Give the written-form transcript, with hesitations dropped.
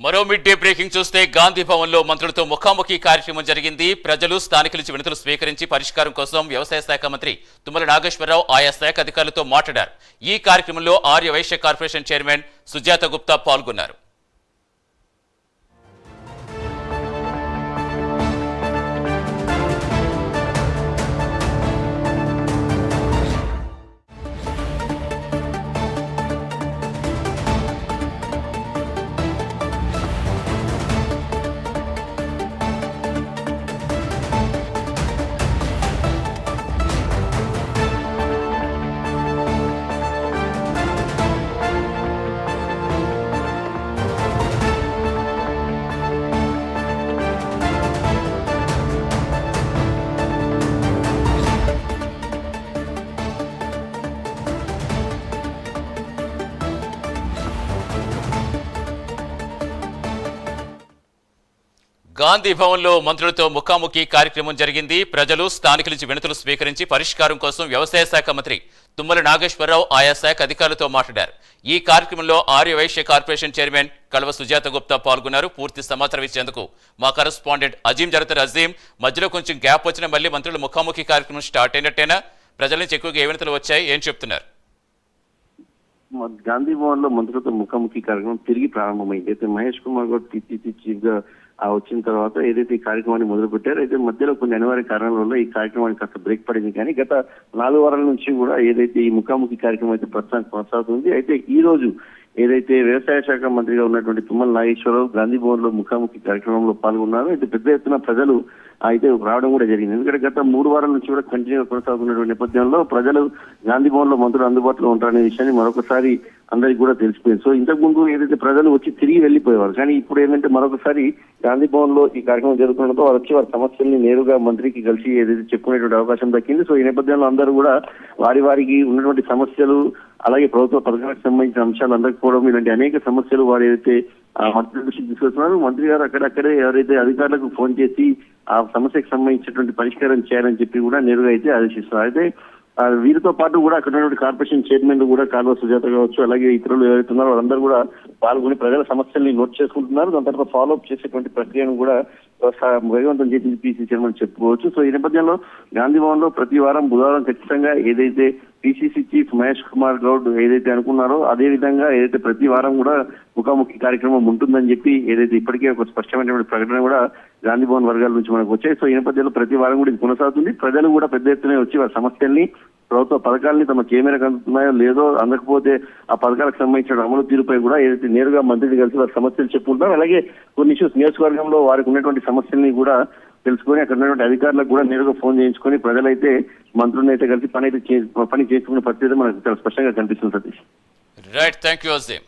మరో mid day breaking చూస్తే గాంధీ భవన్ లో మంత్రులతో ముఖాముఖి కార్యక్రమం జరిగింది. ప్రజలు స్థానికుల నుంచి వినతులు స్వీకరించి పరిష్కారం కోసం వ్యవసాయ శాఖ మంత్రి తుమ్మల నాగేశ్వరరావు ఆయా శాఖ అధికారులతో మాట్లాడారు. ఈ కార్యక్రమంలో ఆర్య వైశ్య కార్పొరేషన్ చైర్మన్ సుజాత గుప్తా పాల్గొన్నారు. గాంధీ భవన్ లో మంత్రులతో ముఖాముఖి కార్యక్రమం జరిగింది. ప్రజలు స్థానికుల నుంచి వినతులు స్వీకరించి పరిష్కారం కోసం వ్యవసాయ శాఖ మంత్రి తుమ్మల నాగేశ్వరరావు ఆయా శాఖ అధికారులతో మాట్లాడారు. ఈ కార్యక్రమంలో ఆర్య వైశ్య కార్పొరేషన్ చైర్మన్ కల్వ సుజాత గుప్తా పాల్గొన్నారు. పూర్తి సమాచారం ఇచ్చేందుకు మా కరెస్పాండెంట్ అజీం జరుగుతారు. అజీం, మధ్యలో కొంచెం గ్యాప్ వచ్చిన మళ్ళీ మంత్రుల ముఖాముఖి కార్యక్రమం స్టార్ట్ అయినట్టేనా? ప్రజల నుంచి ఎక్కువగా ఏ వినతులు వచ్చాయి, ఏం చెప్తున్నారు? గాంధీ భవన్ లో మంత్రులతో ముఖాముఖి కార్యక్రమం తిరిగి ప్రారంభమైంది. అయితే మహేష్ కుమార్ గౌడ్ టీసీసీ చీఫ్ గా వచ్చిన తర్వాత ఏదైతే ఈ కార్యక్రమాన్ని మొదలు పెట్టారో, అయితే మధ్యలో కొన్ని అనివార్య కారణాల వల్ల ఈ కార్యక్రమానికి కాస్త బ్రేక్ పడింది. కానీ గత 4 వారాల నుంచి కూడా ఏదైతే ఈ ముఖాముఖి కార్యక్రమం అయితే ప్రస్తుతానికి కొనసాగుతుంది. అయితే ఈ రోజు ఏదైతే వ్యవసాయ శాఖ మంత్రిగా ఉన్నటువంటి తుమ్మల నాగేశ్వరరావు గాంధీ భవన్ లో ముఖాముఖి కార్యక్రమంలో పాల్గొన్నారు. అయితే పెద్ద ఎత్తున ప్రజలు అయితే రావడం కూడా జరిగింది. ఎందుకంటే గత 3 వారాల నుంచి కూడా కంటిన్యూగా కొనసాగుతున్నటువంటి నేపథ్యంలో ప్రజలు గాంధీ భవన్ లో మంత్రులు అందుబాటులో ఉంటారనే విషయాన్ని మరొకసారి అందరికీ కూడా తెలిసిపోయింది. సో ఇంతకు ముందు ఏదైతే ప్రజలు వచ్చి తిరిగి వెళ్లిపోయేవారు, కానీ ఇప్పుడు ఏంటంటే మరొకసారి గాంధీ భవన్ లో ఈ కార్యక్రమం జరుగుతుండటంతో వారు వచ్చి వారి సమస్యల్ని నేరుగా మంత్రికి కలిసి ఏదైతే చెప్పుకునేటువంటి అవకాశం దక్కింది. సో ఈ నేపథ్యంలో అందరూ కూడా వారికి ఉన్నటువంటి సమస్యలు, అలాగే ప్రభుత్వ పథకాలకు సంబంధించిన అంశాలు అందకపోవడం, ఇలాంటి అనేక సమస్యలు వారు ఏదైతే మంత్రి దృష్టికి తీసుకొస్తున్నారు. మంత్రి గారు అక్కడక్కడే ఎవరైతే అధికారులకు ఫోన్ చేసి ఆ సమస్యకు సంబంధించినటువంటి పరిష్కారం చేయాలని చెప్పి కూడా నేరుగా అయితే ఆదేశిస్తున్నారు. అయితే వీరితో పాటు కూడా అక్కడ ఉన్నటువంటి కార్పొరేషన్ చైర్మన్ కూడా కాల్వ సుజాత కావచ్చు, అలాగే ఇతరులు ఎవరైతే ఉన్నారో వాళ్ళందరూ కూడా పాల్గొని ప్రజల సమస్యల్ని నోట్ చేసుకుంటున్నారు. దాని తర్వాత ఫాలో అప్ చేసేటువంటి ప్రక్రియను కూడా వేగవంతం చేసింది పీసీ చైర్మన్ చెప్పుకోవచ్చు. సో ఈ నేపథ్యంలో గాంధీ భవన్ లో ప్రతి వారం బుధవారం ఖచ్చితంగా ఏదైతే పీసీసీ చీఫ్ మహేష్ కుమార్ గౌడ్ ఏదైతే అనుకున్నారో అదే విధంగా ఏదైతే ప్రతి వారం కూడా ముఖాముఖి కార్యక్రమం ఉంటుందని చెప్పి ఏదైతే ఇప్పటికే ఒక స్పష్టమైనటువంటి ప్రకటన కూడా గాంధీ భవన్ వర్గాల నుంచి మనకు వచ్చాయి. సో ఈ నేపథ్యంలో ప్రతి వారం కూడా ఇది కొనసాగుతుంది. ప్రజలు కూడా పెద్ద ఎత్తున వచ్చి వారి సమస్యల్ని, ప్రభుత్వ పథకాలని తమకు ఏ మేరకు అందుతున్నాయో లేదో, అందకపోతే ఆ పథకాలకు సంబంధించిన అమలు తీరుపై కూడా ఏదైతే నేరుగా మంత్రిని కలిసి వారి సమస్యలు చెప్పుకుంటారు. అలాగే కొన్ని ఇష్యూస్ నియోజకవర్గంలో వారికి ఉన్నటువంటి సమస్యల్ని కూడా తెలుసుకొని అక్కడ ఉన్నటువంటి అధికారులకు కూడా నేరుగా ఫోన్ చేయించుకొని ప్రజలైతే మంత్రులను అయితే కలిసి పని చేసుకునే పరిస్థితి మనకు చాలా స్పష్టంగా కనిపిస్తుంది. Satish, right, thank you Azeem.